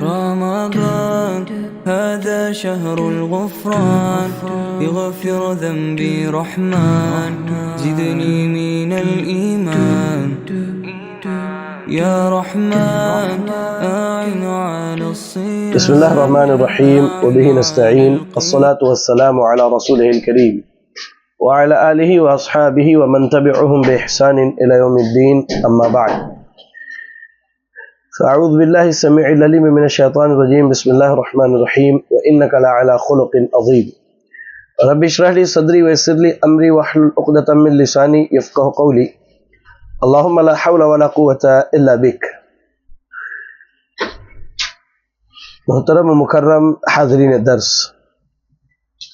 رمضان هذا شهر الغفران اغفر ذنبي رحمن زدني من الإيمان يا رحمن أعن على الصيام. بسم الله الرحمن الرحيم وبه نستعين الصلاة والسلام على رسوله الكريم وعلى آله وأصحابه ومن تبعهم بإحسان إلى يوم الدين أما بعد فأعوذ بالله السميع العليم من الشيطان الرجيم بسم الله الرحمن الرحيم وإنك لعلى خلق عظيم رب اشرح لي صدري ويسر لي أمري واحلل عقدة من لساني يفقهوا قولي اللهم لا حول ولا قوة إلا بك. محترم و مکرم حاضرین درس،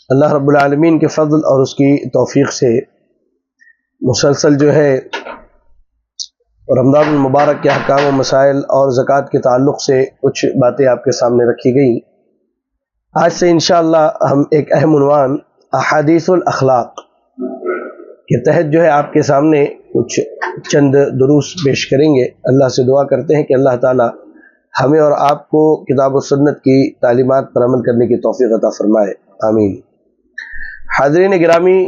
اللہ رب العالمین کے فضل اور اس کی توفیق سے مسلسل جو ہے رمضان المبارک کے احکام و مسائل اور زکوٰۃ کے تعلق سے کچھ باتیں آپ کے سامنے رکھی گئیں. آج سے انشاءاللہ ہم ایک اہم عنوان احادیث الاخلاق کے تحت جو ہے آپ کے سامنے کچھ چند دروس پیش کریں گے. اللہ سے دعا کرتے ہیں کہ اللہ تعالیٰ ہمیں اور آپ کو کتاب و سنت کی تعلیمات پر عمل کرنے کی توفیق عطا فرمائے، آمین. حاضرین گرامی،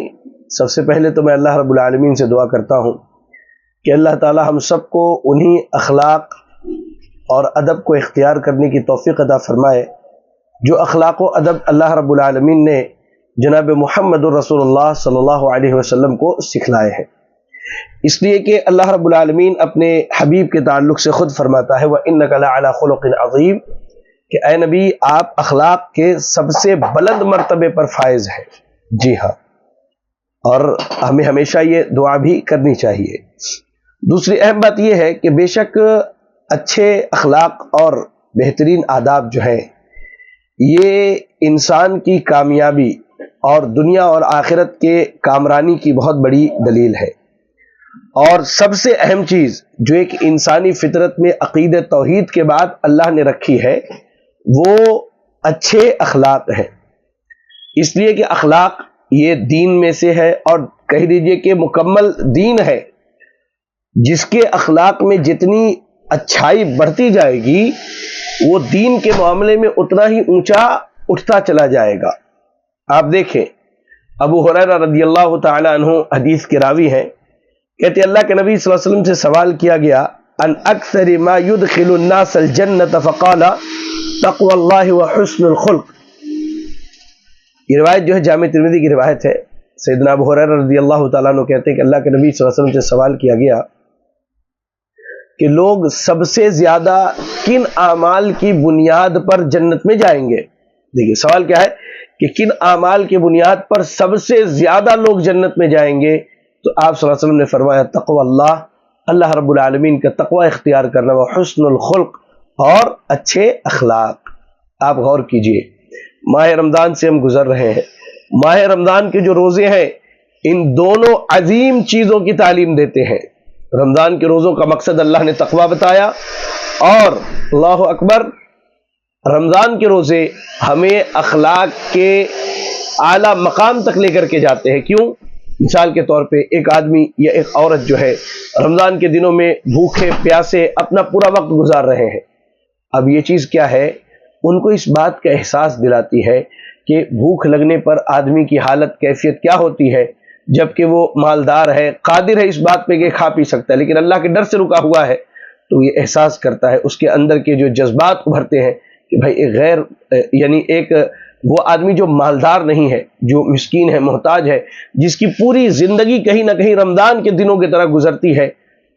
سب سے پہلے تو میں اللہ رب العالمین سے دعا کرتا ہوں کہ اللہ تعالی ہم سب کو انہی اخلاق اور ادب کو اختیار کرنے کی توفیق عطا فرمائے جو اخلاق و ادب اللہ رب العالمین نے جناب محمد الرسول اللہ صلی اللہ علیہ وسلم کو سکھلائے ہیں. اس لیے کہ اللہ رب العالمین اپنے حبیب کے تعلق سے خود فرماتا ہے وَإِنَّكَ لَعَلَى خُلُقٍ عَظِيمٍ کہ اے نبی آپ اخلاق کے سب سے بلند مرتبے پر فائز ہیں. جی ہاں، اور ہمیں ہمیشہ یہ دعا بھی کرنی چاہیے. دوسری اہم بات یہ ہے کہ بے شک اچھے اخلاق اور بہترین آداب جو ہیں یہ انسان کی کامیابی اور دنیا اور آخرت کے کامرانی کی بہت بڑی دلیل ہے. اور سب سے اہم چیز جو ایک انسانی فطرت میں عقید توحید کے بعد اللہ نے رکھی ہے وہ اچھے اخلاق ہیں. اس لیے کہ اخلاق یہ دین میں سے ہے اور کہہ دیجئے کہ مکمل دین ہے. جس کے اخلاق میں جتنی اچھائی بڑھتی جائے گی وہ دین کے معاملے میں اتنا ہی اونچا اٹھتا چلا جائے گا. آپ دیکھیں ابو ہریرہ رضی اللہ تعالی عنہ حدیث کے راوی ہیں، کہتے اللہ کے نبی صلی اللہ علیہ وسلم سے سوال کیا گیا ان اکثر ما يدخل الناس الجنة فقال تقوى اللہ وحسن الخلق. یہ روایت جو ہے جامع ترمذی کی روایت ہے. سیدنا ابو ہریرہ رضی اللہ تعالیٰ عنہ کہتے ہیں کہ اللہ کے نبی صلی اللہ علیہ وسلم سے سوال کیا گیا کہ لوگ سب سے زیادہ کن اعمال کی بنیاد پر جنت میں جائیں گے. دیکھیے سوال کیا ہے کہ کن اعمال کی بنیاد پر سب سے زیادہ لوگ جنت میں جائیں گے. تو آپ صلی اللہ علیہ وسلم نے فرمایا تقوی اللہ، اللہ رب العالمین کا تقوی اختیار کرنا، وہ حسن الخلق اور اچھے اخلاق. آپ غور کیجئے، ماہ رمضان سے ہم گزر رہے ہیں. ماہ رمضان کے جو روزے ہیں ان دونوں عظیم چیزوں کی تعلیم دیتے ہیں. رمضان کے روزوں کا مقصد اللہ نے تقوی بتایا، اور اللہ اکبر رمضان کے روزے ہمیں اخلاق کے اعلیٰ مقام تک لے کر کے جاتے ہیں. کیوں؟ مثال کے طور پہ ایک آدمی یا ایک عورت جو ہے رمضان کے دنوں میں بھوکے پیاسے اپنا پورا وقت گزار رہے ہیں. اب یہ چیز کیا ہے، ان کو اس بات کا احساس دلاتی ہے کہ بھوک لگنے پر آدمی کی حالت کیفیت کیا ہوتی ہے، جبکہ وہ مالدار ہے، قادر ہے اس بات پہ کہ کھا پی سکتا ہے، لیکن اللہ کے ڈر سے رکا ہوا ہے. تو یہ احساس کرتا ہے، اس کے اندر کے جو جذبات ابھرتے ہیں کہ بھائی ایک وہ آدمی جو مالدار نہیں ہے، جو مسکین ہے، محتاج ہے، جس کی پوری زندگی کہیں نہ کہیں رمضان کے دنوں کی طرح گزرتی ہے،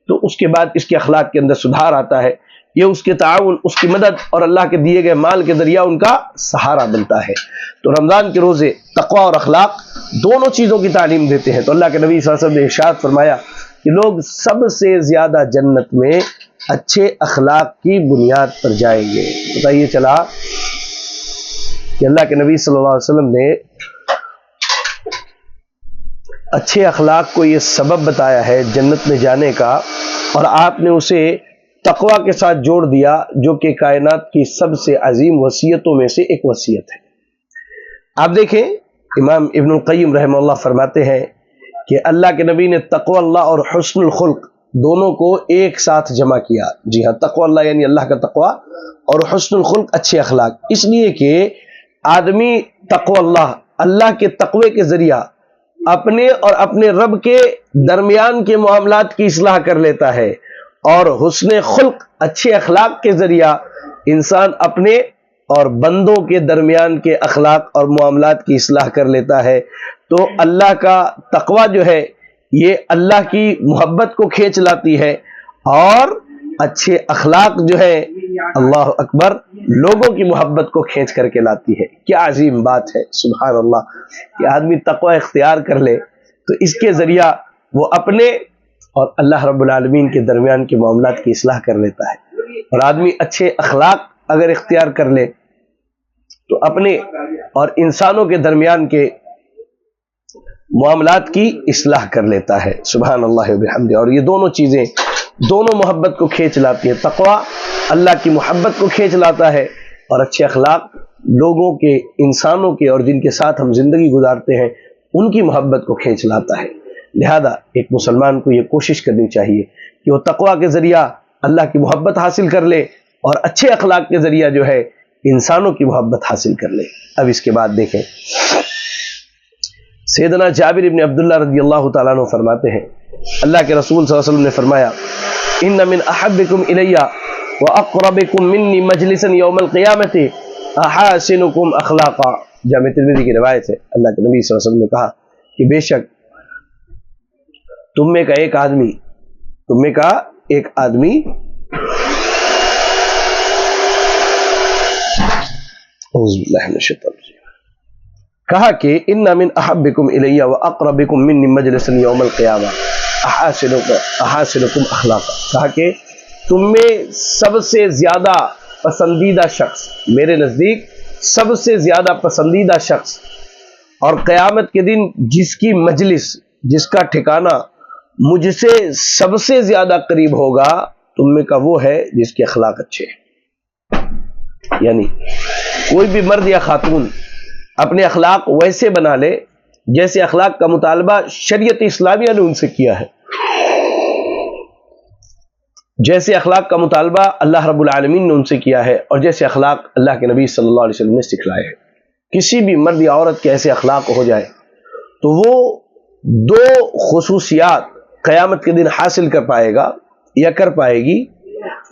تو اس کے بعد اس کے اخلاق کے اندر سدھار آتا ہے. یہ اس کے تعاون، اس کی مدد اور اللہ کے دیے گئے مال کے ذریعہ ان کا سہارا بنتا ہے. تو رمضان کے روزے تقوی اور اخلاق دونوں چیزوں کی تعلیم دیتے ہیں. تو اللہ کے نبی صلی اللہ علیہ وسلم نے ارشاد فرمایا کہ لوگ سب سے زیادہ جنت میں اچھے اخلاق کی بنیاد پر جائیں گے. بتائیے چلا کہ اللہ کے نبی صلی اللہ علیہ وسلم نے اچھے اخلاق کو یہ سبب بتایا ہے جنت میں جانے کا، اور آپ نے اسے تقوی کے ساتھ جوڑ دیا جو کہ کائنات کی سب سے عظیم وصیتوں میں سے ایک وصیت ہے. آپ دیکھیں امام ابن القیم رحمہ اللہ فرماتے ہیں کہ اللہ کے نبی نے تقوی اللہ اور حسن الخلق دونوں کو ایک ساتھ جمع کیا. جی ہاں، تقوی اللہ یعنی اللہ کا تقوی اور حسن الخلق اچھے اخلاق. اس لیے کہ آدمی تقوی اللہ کے تقوی کے ذریعہ اپنے اور اپنے رب کے درمیان کے معاملات کی اصلاح کر لیتا ہے، اور حسن خلق اچھے اخلاق کے ذریعہ انسان اپنے اور بندوں کے درمیان کے اخلاق اور معاملات کی اصلاح کر لیتا ہے. تو اللہ کا تقوی جو ہے یہ اللہ کی محبت کو کھینچ لاتی ہے، اور اچھے اخلاق جو ہے اللہ اکبر لوگوں کی محبت کو کھینچ کر کے لاتی ہے. کیا عظیم بات ہے، سبحان اللہ، کہ آدمی تقوی اختیار کر لے تو اس کے ذریعہ وہ اپنے اور اللہ رب العالمین کے درمیان کے معاملات کی اصلاح کر لیتا ہے. اور آدمی اچھے اخلاق اگر اختیار کر لے تو اپنے اور انسانوں کے درمیان کے معاملات کی اصلاح کر لیتا ہے. سبحان اللہ و بحمدہ. اور یہ دونوں چیزیں دونوں محبت کو کھینچ لاتی ہے. تقوی اللہ کی محبت کو کھینچ لاتا ہے، اور اچھے اخلاق لوگوں کے، انسانوں کے، اور جن کے ساتھ ہم زندگی گزارتے ہیں ان کی محبت کو کھینچ لاتا ہے. لہذا ایک مسلمان کو یہ کوشش کرنی چاہیے کہ وہ تقوی کے ذریعہ اللہ کی محبت حاصل کر لے، اور اچھے اخلاق کے ذریعہ جو ہے انسانوں کی محبت حاصل کر لے. اب اس کے بعد دیکھیں، سیدنا جابر بن عبداللہ رضی اللہ تعالیٰ عنہ فرماتے ہیں اللہ کے رسول صلی اللہ علیہ وسلم نے فرمایا ان من احبکم الی واقربکم منی مجلسا یوم القیامت احاسنکم اخلاقا. جامع ترمذی کی روایت ہے، اللہ کے نبی صلی اللہ علیہ وسلم نے کہا کہ بے شک تم میں کا ایک آدمی اعوذ باللہ من الشیطان الرجیم، کہا کہ ان من احبکم الی واقربکم منی مجلسا یوم القیامہ احاسنکم اخلاقا. کہا کہ تم میں سب سے زیادہ پسندیدہ شخص، میرے نزدیک سب سے زیادہ پسندیدہ شخص، اور قیامت کے دن جس کی مجلس، جس کا ٹھکانہ مجھ سے سب سے زیادہ قریب ہوگا تم میں کا وہ ہے جس کے اخلاق اچھے ہیں. یعنی کوئی بھی مرد یا خاتون اپنے اخلاق ویسے بنا لے جیسے اخلاق کا مطالبہ شریعت اسلامیہ نے ان سے کیا ہے، جیسے اخلاق کا مطالبہ اللہ رب العالمین نے ان سے کیا ہے، اور جیسے اخلاق اللہ کے نبی صلی اللہ علیہ وسلم نے سکھلائے ہیں. کسی بھی مرد یا عورت کے ایسے اخلاق ہو جائے تو وہ دو خصوصیات قیامت کے دن حاصل کر پائے گا یا کر پائے گی.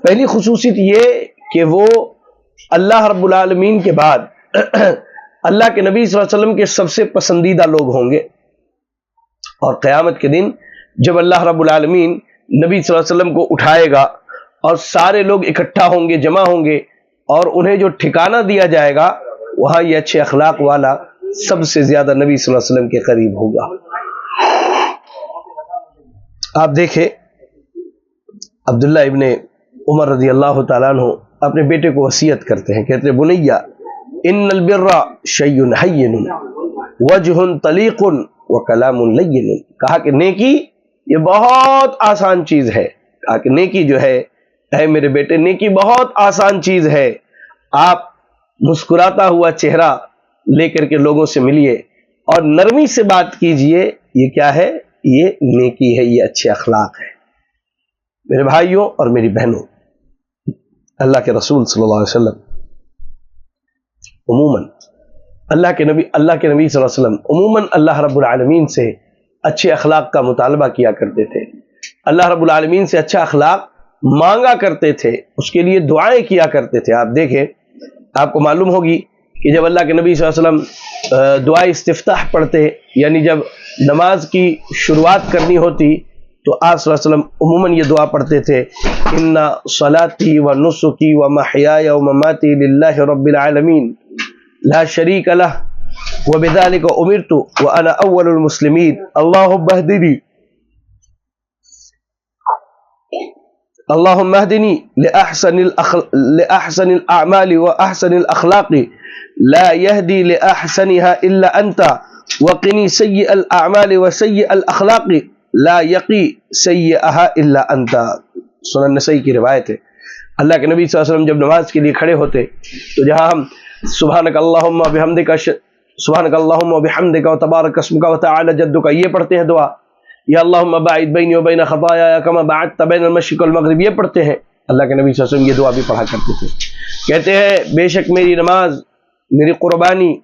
پہلی خصوصیت یہ کہ وہ اللہ رب العالمین کے بعد اللہ کے نبی صلی اللہ علیہ وسلم کے سب سے پسندیدہ لوگ ہوں گے، اور قیامت کے دن جب اللہ رب العالمین نبی صلی اللہ علیہ وسلم کو اٹھائے گا اور سارے لوگ اکٹھا ہوں گے، جمع ہوں گے، اور انہیں جو ٹھکانہ دیا جائے گا وہاں یہ اچھے اخلاق والا سب سے زیادہ نبی صلی اللہ علیہ وسلم کے قریب ہوگا. آپ دیکھیں عبداللہ ابن عمر رضی اللہ تعالیٰ عنہ اپنے بیٹے کو وصیت کرتے ہیں، کہتے ہیں بنیا ان البر شیء حین وجہ طلیق وکلام لین. کہا کہ نیکی یہ بہت آسان چیز ہے. کہا کہ نیکی جو ہے، اے میرے بیٹے، نیکی بہت آسان چیز ہے. آپ مسکراتا ہوا چہرہ لے کر کے لوگوں سے ملیے اور نرمی سے بات کیجئے. یہ کیا ہے؟ یہ نیکی ہے، یہ اچھے اخلاق ہے. میرے بھائیوں اور میری بہنوں، اللہ کے رسول صلی اللہ علیہ وسلم عموماً اللہ کے نبی صلی اللہ علیہ وسلم عموماً اللہ رب العالمین سے اچھے اخلاق کا مطالبہ کیا کرتے تھے. اللہ رب العالمین سے اچھا اخلاق مانگا کرتے تھے، اس کے لیے دعائیں کیا کرتے تھے. آپ دیکھیں، آپ کو معلوم ہوگی کہ جب اللہ کے نبی صلی اللہ علیہ وسلم دعائے استفتاح پڑھتے، یعنی جب نماز کی شروعات کرنی ہوتی، تو آپ صلی اللہ علیہ وسلم عموماً یہ دعا پڑھتے تھے ان صلاتی و نسکی و محیای و مماتی للہ رب العالمین لا شریک لہ وبذلک امرت وانا اول المسلمین اللہم اہدنی لأحسن الاعمال واحسن الاخلاق لا يهدي لأحسنها الا انت وقنی سیئ الاعمال وسیئ الاخلاق لا یقی سیئها الا انت. سنن نسائی کی روایت ہے. اللہ کے نبی صلی اللہ علیہ وسلم جب نماز کے لیے کھڑے ہوتے تو جہاں ہم سبحانک اللہم وبحمدک و تبارک اسمک و تعالی جدک یہ پڑھتے ہیں دعا، یا اللہم باعد بینی و بین خطایا کما بعدت بین المشرق والمغرب، یہ پڑھتے ہیں۔ اللہ کے نبی صلی اللہ علیہ وسلم یہ دعا بھی پڑھا کرتے تھے۔ کہتے ہیں بے شک میری نماز، میری قربانی،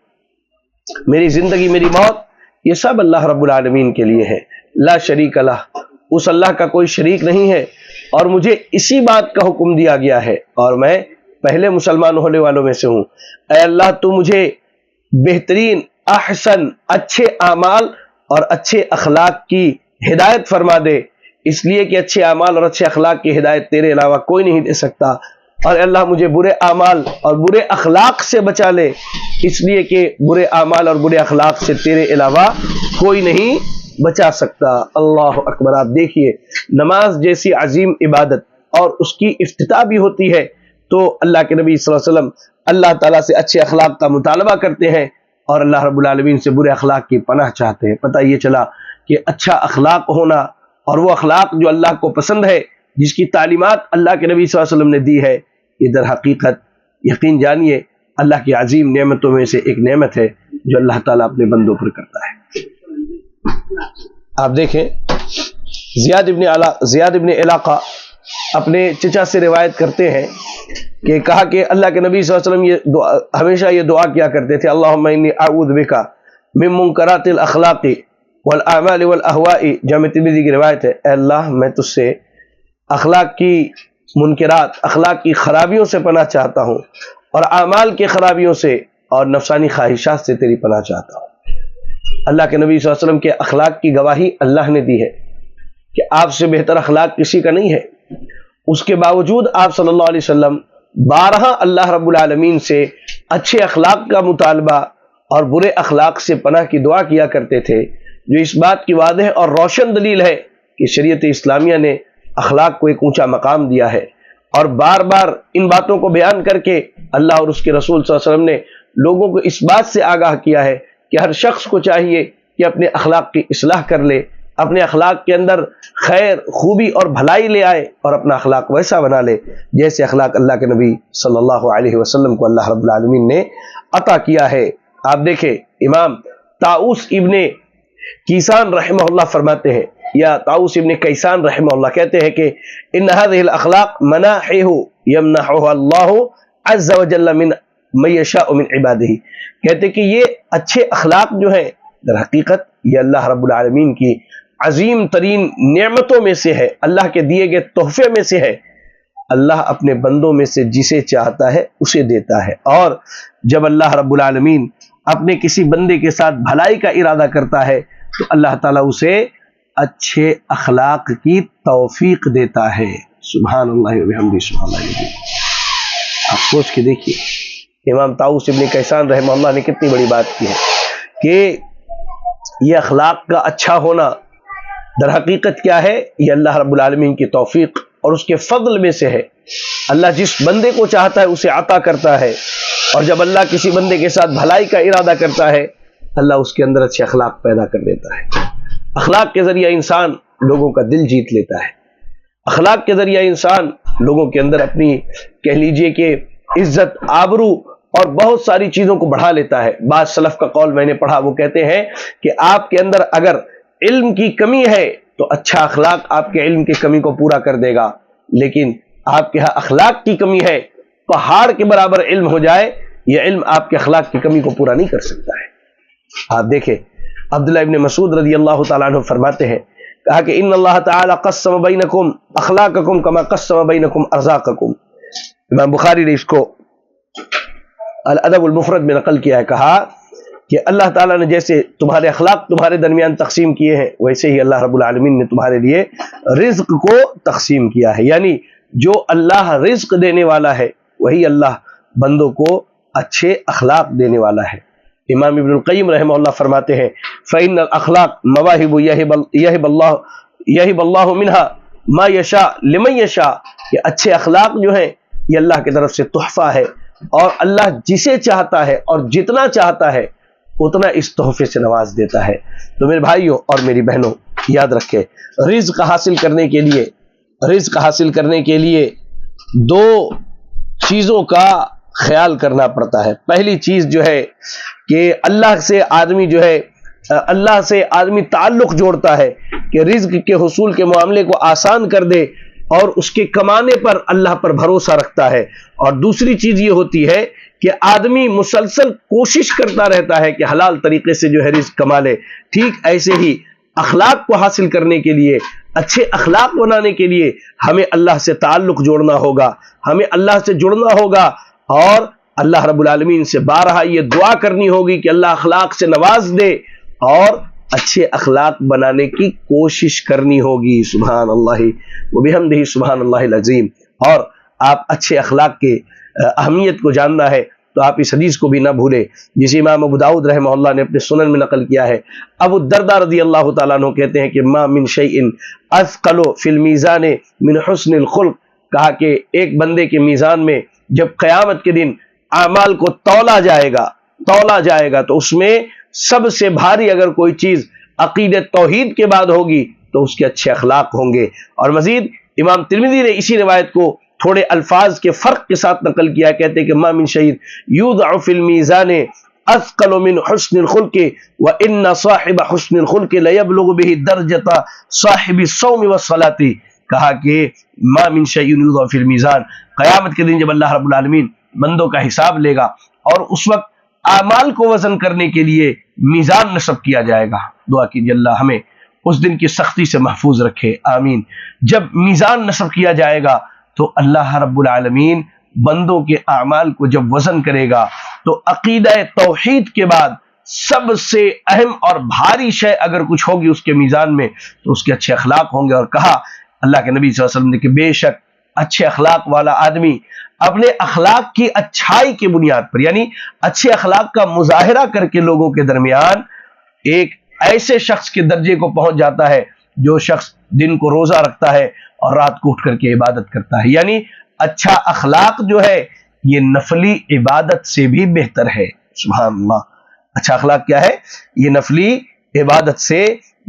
میری زندگی، میری موت، یہ سب اللہ رب العالمین کے لیے ہے، لا شریک لہ، اس اللہ کا کوئی شریک نہیں ہے، اور مجھے اسی بات کا حکم دیا گیا ہے اور میں پہلے مسلمان ہونے والوں میں سے ہوں۔ اے اللہ تو مجھے بہترین، احسن، اچھے اعمال اور اچھے اخلاق کی ہدایت فرما دے، اس لیے کہ اچھے اعمال اور اچھے اخلاق کی ہدایت تیرے علاوہ کوئی نہیں دے سکتا، اور اے اللہ مجھے برے اعمال اور برے اخلاق سے بچا لے، اس لیے کہ برے اعمال اور برے اخلاق سے تیرے علاوہ کوئی نہیں بچا سکتا۔ اللہ اکبر۔ آپ دیکھیے نماز جیسی عظیم عبادت اور اس کی افتتاح بھی ہوتی ہے تو اللہ کے نبی صلی اللہ علیہ وسلم اللہ تعالیٰ سے اچھے اخلاق کا مطالبہ کرتے ہیں اور اللہ رب العالمین سے برے اخلاق کی پناہ چاہتے ہیں۔ پتہ یہ چلا کہ اچھا اخلاق ہونا اور وہ اخلاق جو اللہ کو پسند ہے، جس کی تعلیمات اللہ کے نبی صلی اللہ علیہ وسلم نے دی ہے، یہ در حقیقت یقین جانیے اللہ کی عظیم نعمتوں میں سے ایک نعمت ہے جو اللہ تعالیٰ اپنے بندوں پر کرتا ہے۔ آپ دیکھیں زیاد ابن علاقہ اپنے چچا سے روایت کرتے ہیں کہ کہا کہ اللہ کے نبی صلی اللہ علیہ وسلم ہمیشہ یہ دعا کیا کرتے تھے، اللہم انی اعوذ بک من منکرات الاخلاق والاعمال والاہواء، جامع ترمذی کی روایت ہے، اے اللہ میں تجھ سے اخلاق کی منکرات، اخلاق کی خرابیوں سے پناہ چاہتا ہوں، اور اعمال کی خرابیوں سے اور نفسانی خواہشات سے تیری پناہ چاہتا ہوں۔ اللہ کے نبی صلی اللہ علیہ وسلم کے اخلاق کی گواہی اللہ نے دی ہے کہ آپ سے بہتر اخلاق کسی کا نہیں ہے، اس کے باوجود آپ صلی اللہ علیہ وسلم بارہا اللہ رب العالمین سے اچھے اخلاق کا مطالبہ اور برے اخلاق سے پناہ کی دعا کیا کرتے تھے، جو اس بات کی واضح اور روشن دلیل ہے کہ شریعت اسلامیہ نے اخلاق کو ایک اونچا مقام دیا ہے، اور بار بار ان باتوں کو بیان کر کے اللہ اور اس کے رسول صلی اللہ علیہ وسلم نے لوگوں کو اس بات سے آگاہ کیا ہے کہ ہر شخص کو چاہیے کہ اپنے اخلاق کی اصلاح کر لے، اپنے اخلاق کے اندر خیر، خوبی اور بھلائی لے آئے، اور اپنا اخلاق ویسا بنا لے جیسے اخلاق اللہ کے نبی صلی اللہ علیہ وسلم کو اللہ رب العالمین نے عطا کیا ہے۔ آپ دیکھیں امام طاؤس ابن کیسان رحمہ اللہ فرماتے ہیں، یا طاؤس ابن کیسان رحمہ اللہ کہتے ہیں کہ ان هذه الاخلاق مناحه يمنحها الله عز وجل من یشاء من عباده، کہتے کہ یہ اچھے اخلاق جو ہیں در حقیقت یہ اللہ رب العالمین کی عظیم ترین نعمتوں میں سے ہے، اللہ کے دیے گئے تحفے میں سے ہے۔ اللہ اپنے بندوں میں سے جسے چاہتا ہے اسے دیتا ہے، اور جب اللہ رب العالمین اپنے کسی بندے کے ساتھ بھلائی کا ارادہ کرتا ہے تو اللہ تعالیٰ اسے اچھے اخلاق کی توفیق دیتا ہے۔ سبحان اللہ و بحمدہ، سبحان اللہ العظیم۔ آپ سوچ کے دیکھیے امام طاؤس ابن کیسان رحمہ اللہ نے کتنی بڑی بات کی ہے کہ یہ اخلاق کا اچھا ہونا در حقیقت کیا ہے، یہ اللہ رب العالمین کی توفیق اور اس کے فضل میں سے ہے۔ اللہ جس بندے کو چاہتا ہے اسے عطا کرتا ہے، اور جب اللہ کسی بندے کے ساتھ بھلائی کا ارادہ کرتا ہے اللہ اس کے اندر اچھے اخلاق پیدا کر دیتا ہے۔ اخلاق کے ذریعہ انسان لوگوں کا دل جیت لیتا ہے، اخلاق کے ذریعہ انسان لوگوں کے اندر اپنی کہہ لیجئے کہ عزت، آبرو اور بہت ساری چیزوں کو بڑھا لیتا ہے۔ بعض سلف کا قول میں نے پڑھا، وہ کہتے ہیں کہ آپ کے اندر اگر علم کی کمی ہے تو اچھا اخلاق آپ کے علم کی کمی کو پورا کر دے گا، لیکن آپ کے ہاں اخلاق کی کمی ہے، پہاڑ کے برابر علم ہو جائے یہ علم آپ کے اخلاق کی کمی کو پورا نہیں کر سکتا ہے۔ آپ دیکھیں عبداللہ ابن مسعود رضی اللہ تعالیٰ عنہ فرماتے ہیں، کہا کہ ان اللہ تعالیٰ قسم بینکم اخلاقکم کما قسم بینکم ارزاقکم۔ امام بخاری نے اس کو الادب المفرد میں نقل کیا ہے، کہا کہ اللہ تعالیٰ نے جیسے تمہارے اخلاق تمہارے درمیان تقسیم کیے ہیں ویسے ہی اللہ رب العالمین نے تمہارے لیے رزق کو تقسیم کیا ہے، یعنی جو اللہ رزق دینے والا ہے وہی اللہ بندوں کو اچھے اخلاق دینے والا ہے۔ امام ابن القیم رحمہ اللہ فرماتے ہیں فإن الاخلاق مواہب یہب اللہ منہا ما یشاء لمن یشاء، کہ اچھے اخلاق جو ہیں یہ اللہ کی طرف سے تحفہ ہے، اور اللہ جسے چاہتا ہے اور جتنا چاہتا ہے اتنا اس تحفے سے نواز دیتا ہے۔ تو میرے بھائیوں اور میری بہنوں یاد رکھیں، رزق حاصل کرنے کے لیے دو چیزوں کا خیال کرنا پڑتا ہے۔ پہلی چیز جو ہے کہ اللہ سے آدمی جو ہے اللہ سے آدمی تعلق جوڑتا ہے کہ رزق کے حصول کے معاملے کو آسان کر دے اور اس کے کمانے پر اللہ پر بھروسہ رکھتا ہے. اور دوسری چیز یہ ہوتی ہے کہ آدمی مسلسل کوشش کرتا رہتا ہے کہ حلال طریقے سے جو ہے رزق کما لے. ٹھیک ایسے ہی اخلاق کو حاصل کرنے کے لیے، اچھے اخلاق بنانے کے لیے ہمیں اللہ سے تعلق جوڑنا ہوگا، ہمیں اللہ سے جڑنا ہوگا اور اللہ رب العالمین سے بارہا یہ دعا کرنی ہوگی کہ اللہ اخلاق سے نواز دے اور اچھے اخلاق بنانے کی کوشش کرنی ہوگی. سبحان اللہ وبحمدہ سبحان اللہ العظیم. اور آپ اچھے اخلاق کے اہمیت کو جاننا ہے تو آپ اس حدیث کو بھی نہ بھولیں جسے امام ابو داؤد رحمہ اللہ نے اپنے سنن میں نقل کیا ہے. ابو الدرداء رضی اللہ تعالیٰ عنہ کہتے ہیں کہ ما من شیء اثقل فی المیزان من حسن الخلق، کہا کہ ایک بندے کے میزان میں جب قیامت کے دن اعمال کو تولا جائے گا تو اس میں سب سے بھاری اگر کوئی چیز عقیدت توحید کے بعد ہوگی تو اس کے اچھے اخلاق ہوں گے. اور مزید امام ترمذی نے اسی روایت کو تھوڑے الفاظ کے فرق کے ساتھ نقل کیا، کہتے کہ ما من شیء یوضع فی المیزان اثقل من حسن الخلق وان صاحب حسن الخلق لیبلغ به درجۃ صاحب الصوم والصلاۃ. کہا کہ ما من شیء یوضع فی المیزان، قیامت کے دن جب اللہ رب العالمین بندوں کا حساب لے گا اور اس وقت اعمال کو وزن کرنے کے لیے میزان نصب کیا جائے گا. دعا کیجیے اللہ ہمیں اس دن کی سختی سے محفوظ رکھے، آمین. جب میزان نصب کیا جائے گا تو اللہ رب العالمین بندوں کے اعمال کو جب وزن کرے گا تو عقیدہ توحید کے بعد سب سے اہم اور بھاری شے اگر کچھ ہوگی اس کے میزان میں تو اس کے اچھے اخلاق ہوں گے. اور کہا اللہ کے نبی صلی اللہ علیہ وسلم نے کہ بے شک اچھے اخلاق والا آدمی اپنے اخلاق کی اچھائی کی بنیاد پر، یعنی اچھے اخلاق کا مظاہرہ کر کے لوگوں کے درمیان ایک ایسے شخص کے درجے کو پہنچ جاتا ہے جو شخص دن کو روزہ رکھتا ہے اور رات کو اٹھ کر کے عبادت کرتا ہے. یعنی اچھا اخلاق جو ہے یہ نفلی عبادت سے بھی بہتر ہے. سبحان اللہ. اچھا اخلاق کیا ہے؟ یہ نفلی عبادت سے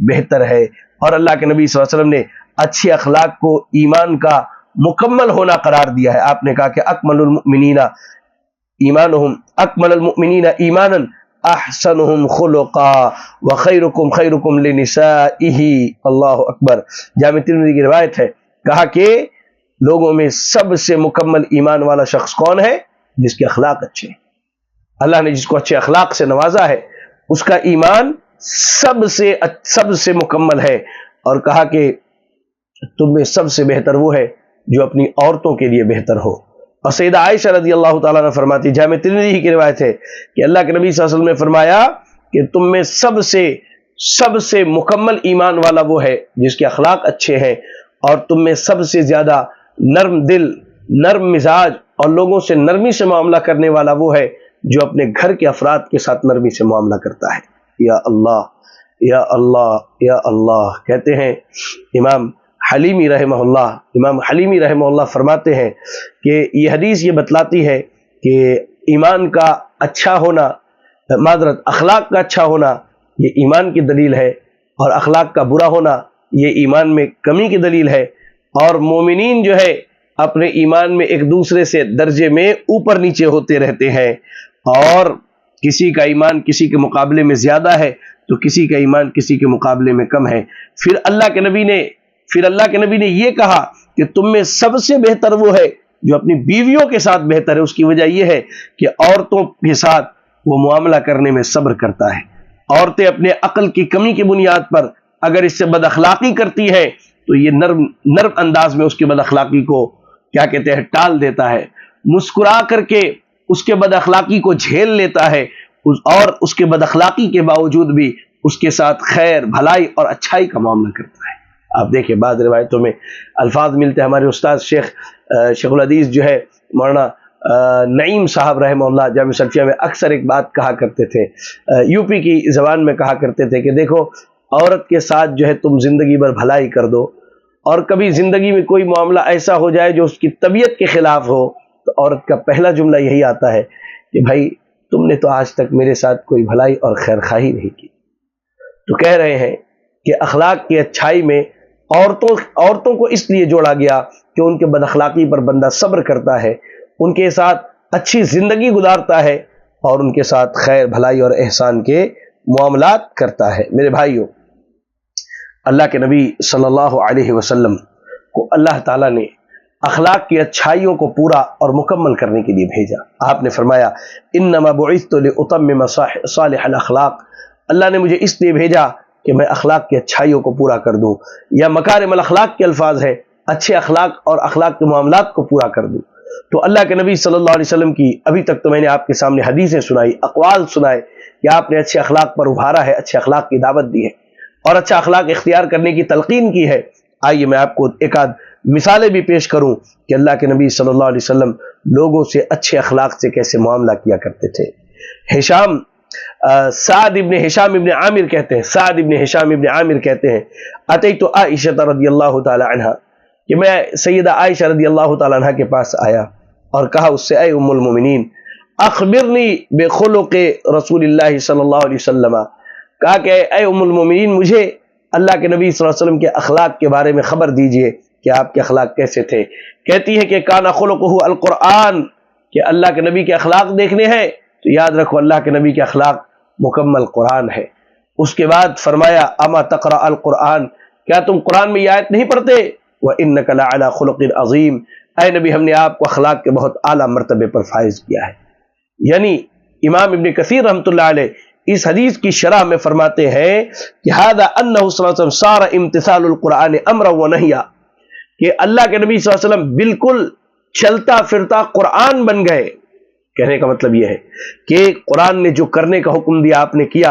بہتر ہے. اور اللہ کے نبی صلی اللہ علیہ وسلم نے اچھے اخلاق کو ایمان کا مکمل ہونا قرار دیا ہے. آپ نے کہا کہ اکمل المؤمنین ایمانا احسنهم خلقا وخیرکم خیرکم لنسائه. اللہ اکبر. جامع ترمذی کی روایت ہے. کہا کہ لوگوں میں سب سے مکمل ایمان والا شخص کون ہے؟ جس کے اخلاق اچھے ہیں. اللہ نے جس کو اچھے اخلاق سے نوازا ہے اس کا ایمان سب سے مکمل ہے. اور کہا کہ تم میں سب سے بہتر وہ ہے جو اپنی عورتوں کے لیے بہتر ہو. اور سیدہ عائشہ رضی اللہ تعالیٰ عنہ فرماتی، جامع ترمذی کی روایت ہے کہ اللہ کے نبی صلی اللہ علیہ وسلم نے فرمایا کہ تم میں سب سے مکمل ایمان والا وہ ہے جس کے اخلاق اچھے ہیں، اور تم میں سب سے زیادہ نرم دل، نرم مزاج اور لوگوں سے نرمی سے معاملہ کرنے والا وہ ہے جو اپنے گھر کے افراد کے ساتھ نرمی سے معاملہ کرتا ہے. یا اللہ یا اللہ یا اللہ. کہتے ہیں امام حلیمی رحمہ اللہ فرماتے ہیں کہ یہ حدیث یہ بتلاتی ہے کہ ایمان کا اچھا ہونا، اخلاق کا اچھا ہونا یہ ایمان کی دلیل ہے، اور اخلاق کا برا ہونا یہ ایمان میں کمی کی دلیل ہے. اور مومنین جو ہے اپنے ایمان میں ایک دوسرے سے درجے میں اوپر نیچے ہوتے رہتے ہیں، اور کسی کا ایمان کسی کے مقابلے میں زیادہ ہے تو کسی کا ایمان کسی کے مقابلے میں کم ہے. پھر اللہ کے نبی نے یہ کہا کہ تم میں سب سے بہتر وہ ہے جو اپنی بیویوں کے ساتھ بہتر ہے. اس کی وجہ یہ ہے کہ عورتوں کے ساتھ وہ معاملہ کرنے میں صبر کرتا ہے. عورتیں اپنے عقل کی کمی کی بنیاد پر اگر اس سے بد اخلاقی کرتی ہے تو یہ نرم انداز میں اس کی بد اخلاقی کو کیا کہتے ہیں ٹال دیتا ہے، مسکرا کر کے اس کے بد اخلاقی کو جھیل لیتا ہے، اور اس کے بد اخلاقی کے باوجود بھی اس کے ساتھ خیر، بھلائی اور اچھائی کا معاملہ کرتا ہے. آپ دیکھیں بعض روایتوں میں الفاظ ملتے ہیں. ہمارے استاد شیخ الحدیث جو ہے مولانا نعیم صاحب رحمہ اللہ جامع سلفیہ میں اکثر ایک بات کہا کرتے تھے، یو پی کی زبان میں کہا کرتے تھے کہ دیکھو عورت کے ساتھ جو ہے تم زندگی بھر بھلائی کر دو، اور کبھی زندگی میں کوئی معاملہ ایسا ہو جائے جو اس کی طبیعت کے خلاف ہو تو عورت کا پہلا جملہ یہی آتا ہے کہ بھائی تم نے تو آج تک میرے ساتھ کوئی بھلائی اور خیر خواہی نہیں کی. تو کہہ رہے ہیں کہ اخلاق کی اچھائی میں عورتوں کو اس لیے جوڑا گیا کہ ان کے بد اخلاقی پر بندہ صبر کرتا ہے، ان کے ساتھ اچھی زندگی گزارتا ہے اور ان کے ساتھ خیر بھلائی اور احسان کے معاملات کرتا ہے۔ میرے بھائیوں، اللہ کے نبی صلی اللہ علیہ وسلم کو اللہ تعالیٰ نے اخلاق کی اچھائیوں کو پورا اور مکمل کرنے کے لیے بھیجا۔ آپ نے فرمایا انما بعثت لاتمم صالح الاخلاق، اللہ نے مجھے اس لیے بھیجا کہ میں اخلاق کی اچھائیوں کو پورا کر دوں، یا مکارم الاخلاق کے الفاظ ہے، اچھے اخلاق اور اخلاق کے معاملات کو پورا کر دوں۔ تو اللہ کے نبی صلی اللہ علیہ وسلم کی ابھی تک تو میں نے آپ کے سامنے حدیثیں سنائی، اقوال سنائے کہ آپ نے اچھے اخلاق پر ابھارا ہے، اچھے اخلاق کی دعوت دی ہے اور اچھا اخلاق اختیار کرنے کی تلقین کی ہے۔ آئیے میں آپ کو ایک آدھ مثالیں بھی پیش کروں کہ اللہ کے نبی صلی اللہ علیہ وسلم لوگوں سے اچھے اخلاق سے کیسے معاملہ کیا کرتے تھے۔ سعد ابن ہشام ابن عامر کہتے ہیں اتیت عائشہ رضی اللہ تعالی عنہ، کہ میں سیدہ عائشہ رضی اللہ تعالی عنہ کے پاس آیا اور کہا اس سے اے ام المومنین اخبرنی بخلق رسول اللہ صلی اللہ علیہ وسلم، کہا کہ اے ام المومنین مجھے اللہ کے نبی صلی اللہ علیہ وسلم کے اخلاق کے بارے میں خبر دیجئے کہ آپ کے اخلاق کیسے تھے۔ کہتی ہے کہ کان خلقہ القرآن، کہ اللہ کے نبی کے اخلاق دیکھنے ہیں تو یاد رکھو اللہ کے نبی کے اخلاق مکمل قرآن ہے۔ اس کے بعد فرمایا اما تقرأ القرآن، کیا تم قرآن میں یہ آیت نہیں پڑھتے؟ وَإِنَّكَ لَعَلَى خُلُقٍ عَظِيمٍ، اے نبی ہم نے آپ کو اخلاق کے بہت اعلیٰ مرتبے پر فائز کیا ہے۔ یعنی امام ابن کثیر رحمۃ اللہ علیہ اس حدیث کی شرح میں فرماتے ہیں کہ هذا انہ صلی اللہ علیہ وسلم صار امتثال القرآن امرا و نہیا، کہ اللہ کے نبی صلی اللہ علیہ وسلم بالکل چلتا پھرتا قرآن بن گئے۔ کہنے کا مطلب یہ ہے کہ قرآن نے جو کرنے کا حکم دیا آپ نے کیا،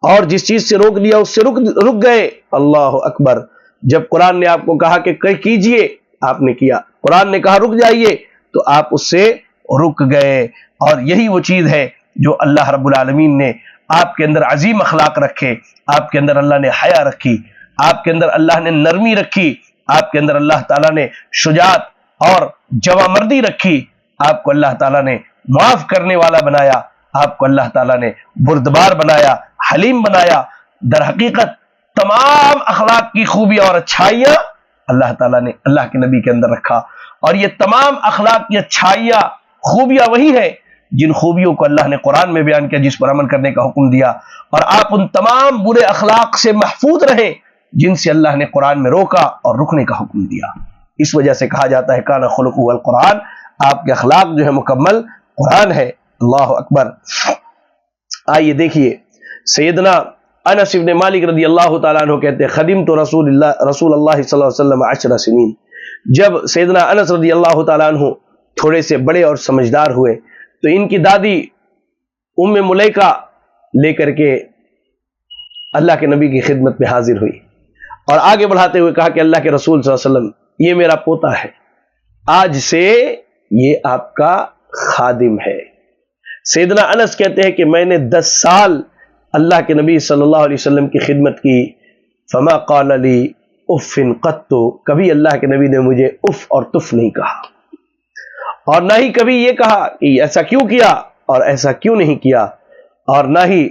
اور جس چیز سے روک دیا اس سے رک گئے۔ اللہ اکبر، جب قرآن نے آپ کو کہا کہ کیجئے آپ نے کیا، قرآن نے کہا رک جائیے تو آپ اس سے رک گئے۔ اور یہی وہ چیز ہے جو اللہ رب العالمین نے آپ کے اندر عظیم اخلاق رکھے، آپ کے اندر اللہ نے حیا رکھی، آپ کے اندر اللہ نے نرمی رکھی، آپ کے اندر اللہ تعالیٰ نے شجاعت اور جوامردی رکھی، آپ کو اللہ تعالیٰ نے معاف کرنے والا بنایا، آپ کو اللہ تعالیٰ نے بردبار بنایا، حلیم بنایا۔ در حقیقت تمام اخلاق کی خوبیاں اور اچھائیاں اللہ تعالیٰ نے اللہ کے نبی کے اندر رکھا، اور یہ تمام اخلاق کی اچھائیاں خوبیاں وہی ہیں جن خوبیوں کو اللہ نے قرآن میں بیان کیا، جس پر عمل کرنے کا حکم دیا، اور آپ ان تمام برے اخلاق سے محفوظ رہے جن سے اللہ نے قرآن میں روکا اور رکنے کا حکم دیا۔ اس وجہ سے کہا جاتا ہے کان خلقہ القرآن، آپ کے اخلاق جو ہے مکمل قرآن ہے۔ اللہ اکبر۔ آئیے دیکھیے سیدنا انس بن مالک رضی اللہ تعالیٰ عنہ کہتے ہیں خدمت رسول اللہ صلی اللہ علیہ وسلم 10 سنین، جب سیدنا انس رضی اللہ تعالیٰ عنہ تھوڑے سے بڑے اور سمجھدار ہوئے تو ان کی دادی ام ملیکہ لے کر کے اللہ کے نبی کی خدمت میں حاضر ہوئی اور آگے بڑھاتے ہوئے کہا کہ اللہ کے رسول صلی اللہ علیہ وسلم یہ میرا پوتا ہے، آج سے یہ آپ کا خادم ہے۔ سیدنا انس کہتے ہیں کہ میں نے 10 سال اللہ کے نبی صلی اللہ علیہ وسلم کی خدمت کی، فما قال لی اف قط، کبھی اللہ کے نبی نے مجھے اف اور تف نہیں کہا، اور نہ ہی کبھی یہ کہا کہ ایسا کیوں کیا اور ایسا کیوں نہیں کیا، اور نہ ہی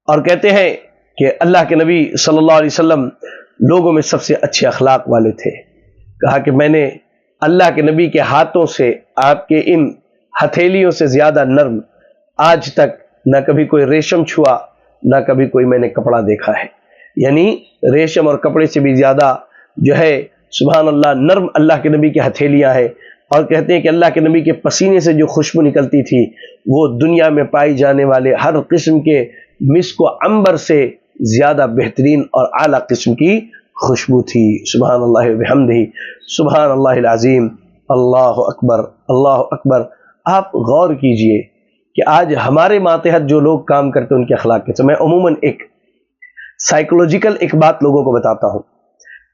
اور کہتے ہیں کہ اللہ کے نبی صلی اللہ علیہ وسلم لوگوں میں سب سے اچھے اخلاق والے تھے۔ کہا کہ میں نے اللہ کے نبی کے ہاتھوں سے، آپ کے ان ہتھیلیوں سے زیادہ نرم آج تک نہ کبھی کوئی ریشم چھوا، نہ کبھی کوئی میں نے کپڑا دیکھا ہے۔ یعنی ریشم اور کپڑے سے بھی زیادہ جو ہے سبحان اللہ نرم اللہ کے نبی کی ہتھیلیاں ہیں، اور کہتے ہیں کہ اللہ کے نبی کے پسینے سے جو خوشبو نکلتی تھی وہ دنیا میں پائی جانے والے ہر قسم کے مسک و عنبر سے زیادہ بہترین اور اعلیٰ قسم کی خوشبو تھی۔ سبحان اللہ وبحمدہ، سبحان اللہ العظیم، اللہ اکبر، اللہ اکبر۔ آپ غور کیجئے کہ آج ہمارے ماتحت جو لوگ کام کرتے ہیں ان کے اخلاق کے، میں عموماً ایک سائیکولوجیکل ایک بات لوگوں کو بتاتا ہوں،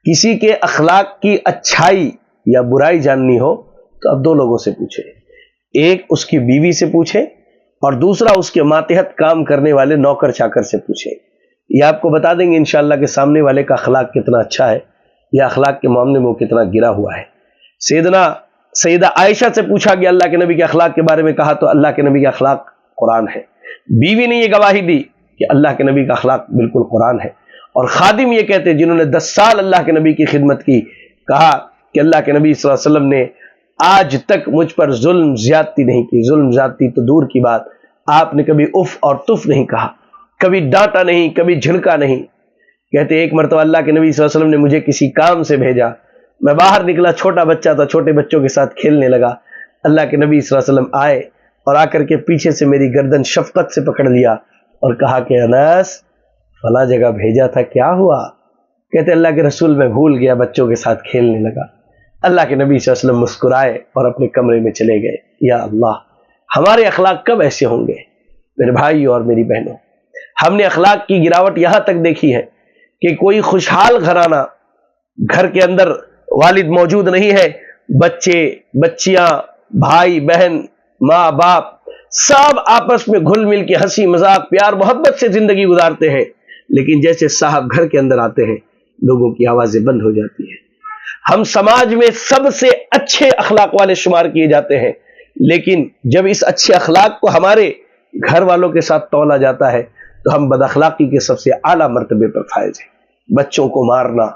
کسی کے اخلاق کی اچھائی یا برائی جاننی ہو تو اب 2 لوگوں سے پوچھے، ایک اس کی بیوی سے پوچھے اور دوسرا اس کے ماتحت کام کرنے والے نوکر چاکر سے پوچھے۔ یہ آپ کو بتا دیں گے انشاءاللہ کہ سامنے والے کا اخلاق کتنا اچھا ہے یا اخلاق کے معاملے میں وہ کتنا گرا ہوا ہے۔ سیدہ عائشہ سے پوچھا گیا اللہ کے نبی کے اخلاق کے بارے میں، کہا تو اللہ کے نبی کا اخلاق قرآن ہے۔ بیوی نے یہ گواہی دی کہ اللہ کے نبی کا اخلاق بالکل قرآن ہے، اور خادم یہ کہتے جنہوں نے 10 سال اللہ کے نبی کی خدمت کی، کہا کہ اللہ کے نبی صلی اللہ علیہ وسلم نے آج تک مجھ پر ظلم زیادتی نہیں کی، ظلم زیادتی تو دور کی بات، آپ نے کبھی اف اور تف نہیں کہا، کبھی ڈانٹا نہیں، کبھی جھڑکا نہیں۔ کہتے ایک مرتبہ اللہ کے نبی صلی اللہ علیہ وسلم نے مجھے کسی کام سے بھیجا، میں باہر نکلا، چھوٹا بچہ تھا، چھوٹے بچوں کے ساتھ کھیلنے لگا۔ اللہ کے نبی صلی اللہ علیہ وسلم آئے اور آ کر کے پیچھے سے میری گردن شفقت سے پکڑ لیا اور کہا کہ انس فلاں جگہ بھیجا تھا، کیا ہوا؟ کہتے اللہ کے رسول میں بھول گیا، بچوں کے ساتھ کھیلنے لگا۔ اللہ کے نبی صلی اللہ علیہ وسلم مسکرائے اور اپنے کمرے میں چلے گئے۔ یا اللہ، ہمارے اخلاق کب ایسے ہوں گے؟ میرے بھائیوں اور میری بہنوں، ہم نے اخلاق کی گراوٹ یہاں تک دیکھی ہے کہ کوئی خوشحال گھرانہ، گھر کے اندر والد موجود نہیں ہے، بچے بچیاں، بھائی بہن، ماں باپ سب آپس میں گھل مل کے ہنسی مذاق پیار محبت سے زندگی گزارتے ہیں، لیکن جیسے صاحب گھر کے اندر آتے ہیں لوگوں کی آوازیں بند ہو جاتی ہیں۔ ہم سماج میں سب سے اچھے اخلاق والے شمار کیے جاتے ہیں، لیکن جب اس اچھے اخلاق کو ہمارے گھر والوں کے ساتھ تولا جاتا ہے تو ہم بد اخلاقی کے سب سے اعلیٰ مرتبے پر فائز ہیں۔ بچوں کو مارنا،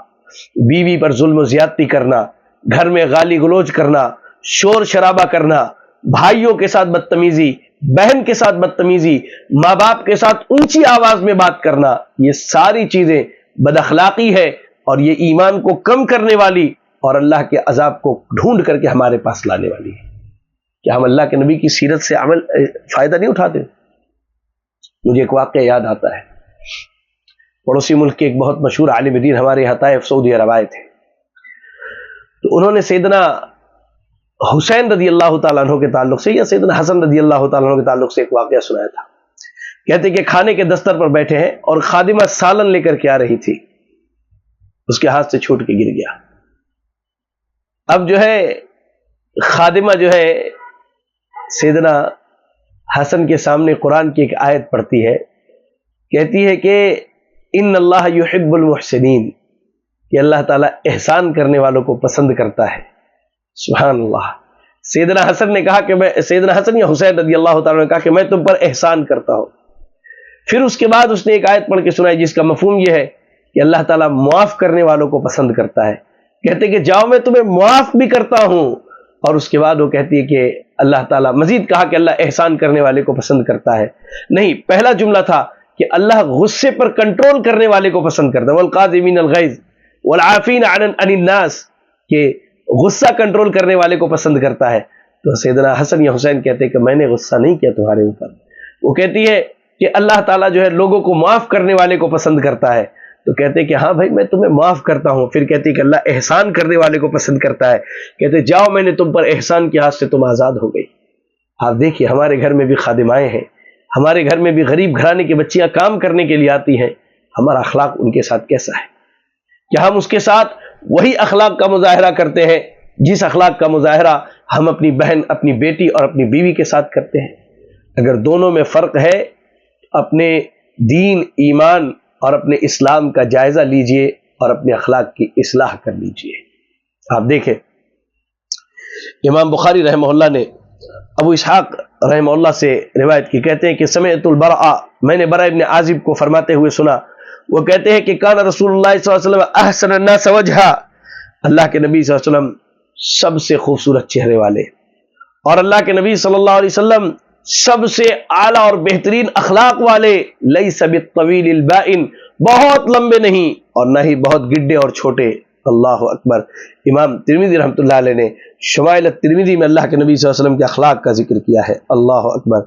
بیوی پر ظلم و زیادتی کرنا، گھر میں گالی گلوچ کرنا، شور شرابہ کرنا، بھائیوں کے ساتھ بدتمیزی، بہن کے ساتھ بدتمیزی، ماں باپ کے ساتھ اونچی آواز میں بات کرنا، یہ ساری چیزیں بد اخلاقی ہے اور یہ ایمان کو کم کرنے والی اور اللہ کے عذاب کو ڈھونڈ کر کے ہمارے پاس لانے والی ہے۔ کیا ہم اللہ کے نبی کی سیرت سے فائدہ نہیں اٹھاتے؟ مجھے ایک واقعہ یاد آتا ہے، پڑوسی ملک کے ایک بہت مشہور عالم دین ہمارے یہاں طائف سعودی عرب آئے تھے، تو انہوں نے سیدنا حسین رضی اللہ تعالیٰ عنہ کے تعلق سے یا سیدنا حسن رضی اللہ تعالیٰ عنہ کے تعلق سے ایک واقعہ سنایا تھا۔ کہتے کہ کھانے کے دستر پر بیٹھے ہیں اور خادمہ سالن لے کر کے آ رہی تھی، اس کے ہاتھ سے چھوٹ کے گر گیا۔ اب جو ہے خادمہ جو ہے سیدنا حسن کے سامنے قرآن کی ایک آیت پڑھتی ہے، کہتی ہے کہ ان اللہ یحب المحسنین، کہ اللہ تعالیٰ احسان کرنے والوں کو پسند کرتا ہے۔ سبحان اللہ۔ سیدنا حسن نے کہا کہ سیدنا حسن یا حسین رضی اللہ تعالیٰ نے کہا کہ میں تم پر احسان کرتا ہوں۔ پھر اس کے بعد اس نے ایک آیت پڑھ کے سنائی جس کا مفہوم یہ ہے کہ اللہ تعالیٰ معاف کرنے والوں کو پسند کرتا ہے۔ کہتے کہ جاؤ میں تمہیں معاف بھی کرتا ہوں، اور اس کے بعد وہ کہتی ہے کہ اللہ تعالیٰ مزید کہا کہ اللہ احسان کرنے والے کو پسند کرتا ہے۔ نہیں، پہلا جملہ تھا کہ اللہ غصے پر کنٹرول کرنے والے کو پسند کرتا ہے، والقاظمین الغیظ والعافین عن الناس، کہ غصہ کنٹرول کرنے والے کو پسند کرتا ہے۔ تو سیدنا حسن یا حسین کہتے ہیں کہ میں نے غصہ نہیں کیا تمہارے اوپر۔ وہ کہتی ہے کہ اللہ تعالیٰ جو ہے لوگوں کو معاف کرنے والے کو پسند کرتا ہے، تو کہتے کہ ہاں بھائی میں تمہیں معاف کرتا ہوں۔ پھر کہتی کہ اللہ احسان کرنے والے کو پسند کرتا ہے، کہتے جاؤ میں نے تم پر احسان کے ہاتھ سے تم آزاد ہو گئی۔ آپ دیکھیے ہمارے گھر میں بھی خادمائیں ہیں، ہمارے گھر میں بھی غریب گھرانے کی بچیاں کام کرنے کے لیے آتی ہیں، ہمارا اخلاق ان کے ساتھ کیسا ہے؟ کیا ہم اس کے ساتھ وہی اخلاق کا مظاہرہ کرتے ہیں جس اخلاق کا مظاہرہ ہم اپنی بہن، اپنی بیٹی اور اپنی بیوی کے ساتھ کرتے ہیں؟ اگر دونوں میں فرق ہے، اپنے دین، ایمان اور اپنے اسلام کا جائزہ لیجئے اور اپنے اخلاق کی اصلاح کر لیجئے۔ آپ دیکھیں امام بخاری رحمہ اللہ نے ابو اسحاق رحمہ اللہ سے روایت کی، کہتے ہیں کہ سمعت البراء، میں نے براء ابن عازب کو فرماتے ہوئے سنا، وہ کہتے ہیں کہ کان رسول اللہ صلی اللہ علیہ وسلم احسن الناس وجہا، اللہ کے نبی صلی اللہ علیہ وسلم سب سے خوبصورت چہرے والے، اور اللہ کے نبی صلی اللہ علیہ وسلم سب سے اعلیٰ اور بہترین اخلاق والے، لیس بالطویل البائن، بہت لمبے نہیں اور نہ ہی بہت گڈے اور چھوٹے۔ اللہ اکبر۔ امام ترمذی رحمۃ اللہ علیہ نے شمائل الترمذی میں اللہ کے نبی صلی اللہ علیہ وسلم کے اخلاق کا ذکر کیا ہے۔ اللہ اکبر۔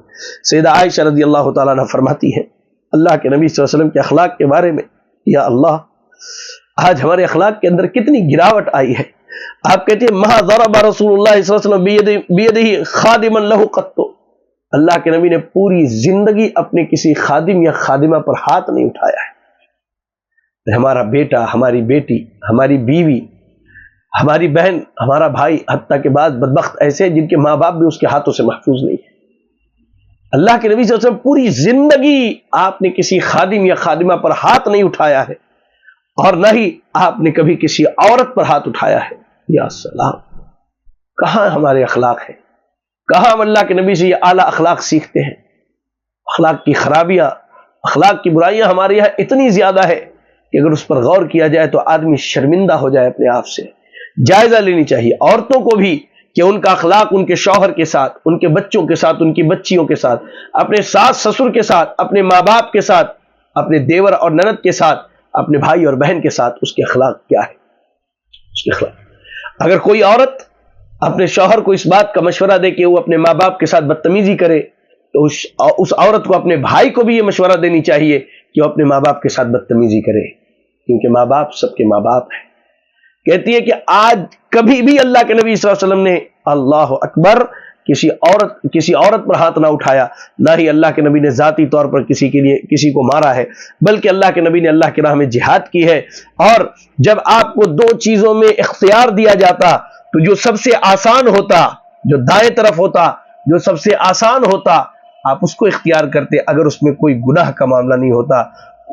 سیدہ عائشہ رضی اللہ تعالیٰ عنہ فرماتی ہیں اللہ کے نبی صلی اللہ علیہ وسلم کے اخلاق کے بارے میں، یا اللہ آج ہمارے اخلاق کے اندر کتنی گراوٹ آئی ہے۔ آپ کہتے ہیں ما ضرب رسول اللہ صلی اللہ علیہ وسلم بیدہ خادما لہ قط، اللہ کے نبی نے پوری زندگی اپنے کسی خادم یا خادمہ پر ہاتھ نہیں اٹھایا ہے۔ ہمارا بیٹا، ہماری بیٹی، ہماری بیوی، ہماری بہن، ہمارا بھائی، حتیٰ کہ بعض بدبخت ایسے جن کے ماں باپ بھی اس کے ہاتھوں سے محفوظ نہیں ہے۔ اللہ کے نبی صلی اللہ علیہ وسلم پوری زندگی آپ نے کسی خادم یا خادمہ پر ہاتھ نہیں اٹھایا ہے، اور نہ ہی آپ نے کبھی کسی عورت پر ہاتھ اٹھایا ہے۔ یا سلام، کہاں ہمارے اخلاق ہیں؟ کہاں ہم اللہ کے نبی سے یہ اعلیٰ اخلاق سیکھتے ہیں؟ اخلاق کی خرابیاں، اخلاق کی برائیاں ہمارے یہاں اتنی زیادہ ہے کہ اگر اس پر غور کیا جائے تو آدمی شرمندہ ہو جائے اپنے آپ سے۔ جائزہ لینی چاہیے عورتوں کو بھی کہ ان کا اخلاق ان کے شوہر کے ساتھ، ان کے بچوں کے ساتھ، ان کی بچیوں کے ساتھ، اپنے ساس سسر کے ساتھ، اپنے ماں باپ کے ساتھ، اپنے دیور اور نند کے ساتھ، اپنے بھائی اور بہن کے ساتھ اس کے اخلاق کیا ہے، اس کے اخلاق۔ اگر کوئی عورت اپنے شوہر کو اس بات کا مشورہ دے کہ وہ اپنے ماں باپ کے ساتھ بدتمیزی کرے، تو اس عورت کو اپنے بھائی کو بھی یہ مشورہ دینی چاہیے کہ وہ اپنے ماں باپ کے ساتھ بدتمیزی کرے، کیونکہ ماں باپ سب کے ماں باپ ہیں۔ کہتی ہے کہ آج کبھی بھی اللہ کے نبی صلی اللہ علیہ وسلم نے اللہ اکبر کسی عورت پر ہاتھ نہ اٹھایا، نہ ہی اللہ کے نبی نے ذاتی طور پر کسی کو مارا ہے، بلکہ اللہ کے نبی نے اللہ کی راہ میں جہاد کی ہے۔ اور جب آپ کو دو چیزوں میں اختیار دیا جاتا تو جو سب سے آسان ہوتا، جو دائیں طرف ہوتا، جو سب سے آسان ہوتا، آپ اس کو اختیار کرتے اگر اس میں کوئی گناہ کا معاملہ نہیں ہوتا۔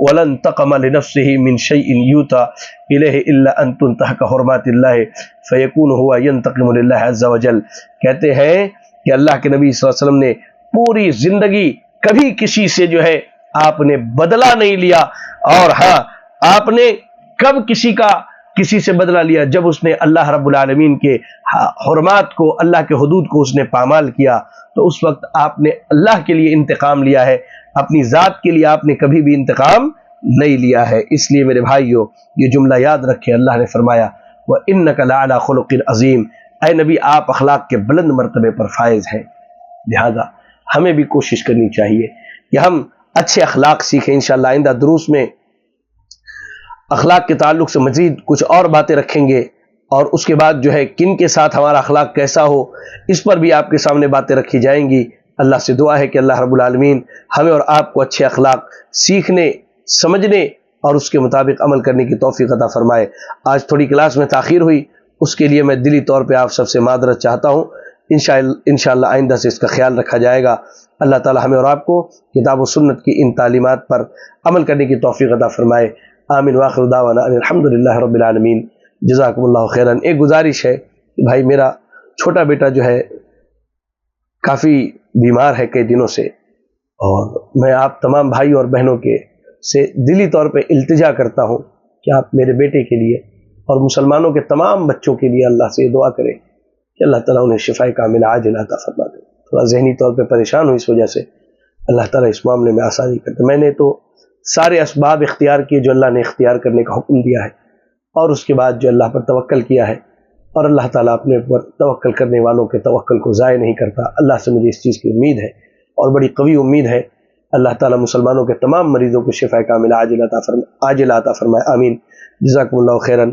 وَلَن تَقَمَ لِنَفْسِهِ مِنْ شَيْءٍ يُوتَى إِلَيْهِ إِلَّا أَن تُنْتَهَكَ حُرْمَاتِ اللَّهِ فَيَكُونُ هُوَ يَنْتَقِمُ لِلَّهِ عَزَّ وَجَلَّ۔ کہتے ہیں کہ اللہ کے نبی صلی اللہ علیہ وسلم نے پوری زندگی کبھی کسی سے جو ہے آپ نے بدلہ نہیں لیا، اور ہاں آپ نے کب کسی سے بدلہ لیا؟ جب اس نے اللہ رب العالمین کے حرمات کو، اللہ کے حدود کو اس نے پامال کیا، تو اس وقت آپ نے اللہ کے لیے انتقام لیا ہے، اپنی ذات کے لیے آپ نے کبھی بھی انتقام نہیں لیا ہے۔ اس لیے میرے بھائیو یہ جملہ یاد رکھیں، اللہ نے فرمایا وَإِنَّكَ لَعَلَىٰ خُلُقٍ عَظِيمٍ، اے نبی آپ اخلاق کے بلند مرتبے پر فائز ہیں۔ لہذا ہمیں بھی کوشش کرنی چاہیے کہ ہم اچھے اخلاق سیکھیں۔ انشاءاللہ آئندہ دروس میں اخلاق کے تعلق سے مزید کچھ اور باتیں رکھیں گے، اور اس کے بعد جو ہے کن کے ساتھ ہمارا اخلاق کیسا ہو، اس پر بھی آپ کے سامنے باتیں رکھی جائیں گی۔ اللہ سے دعا ہے کہ اللہ رب العالمین ہمیں اور آپ کو اچھے اخلاق سیکھنے، سمجھنے اور اس کے مطابق عمل کرنے کی توفیق عطا فرمائے۔ آج تھوڑی کلاس میں تاخیر ہوئی، اس کے لیے میں دلی طور پہ آپ سب سے معذرت چاہتا ہوں۔ انشاءاللہ آئندہ سے اس کا خیال رکھا جائے گا۔ اللہ تعالی ہمیں اور آپ کو کتاب و سنت کی ان تعلیمات پر عمل کرنے کی توفیق عطا فرمائے۔ آمین وآخر دعوانا ان الحمدللہ رب العالمین۔ جزاکم اللہ خیراً۔ ایک گزارش ہے کہ بھائی میرا چھوٹا بیٹا جو ہے کافی بیمار ہے کئی دنوں سے، اور میں آپ تمام بھائی اور بہنوں سے دلی طور پہ التجا کرتا ہوں کہ آپ میرے بیٹے کے لیے اور مسلمانوں کے تمام بچوں کے لیے اللہ سے دعا کریں کہ اللہ تعالیٰ انہیں شفاء کاملہ عاجلہ عطا فرما دے۔ تھوڑا ذہنی طور پہ پریشان ہوں، اس وجہ سے اللہ تعالیٰ اس معاملے میں آسانی کرتے۔ میں نے تو سارے اسباب اختیار کیے جو اللہ نے اختیار کرنے کا حکم دیا ہے، اور اس کے بعد جو اللہ پر توکل کیا ہے، اور اللہ تعالیٰ اپنے پر توکل کرنے والوں کے توکل کو ضائع نہیں کرتا۔ اللہ سے مجھے اس چیز کی امید ہے، اور بڑی قوی امید ہے۔ اللہ تعالیٰ مسلمانوں کے تمام مریضوں کو شفاء کاملہ عاجلہ عطا فرمائے، آمین۔ جزاکم اللہ خیراً۔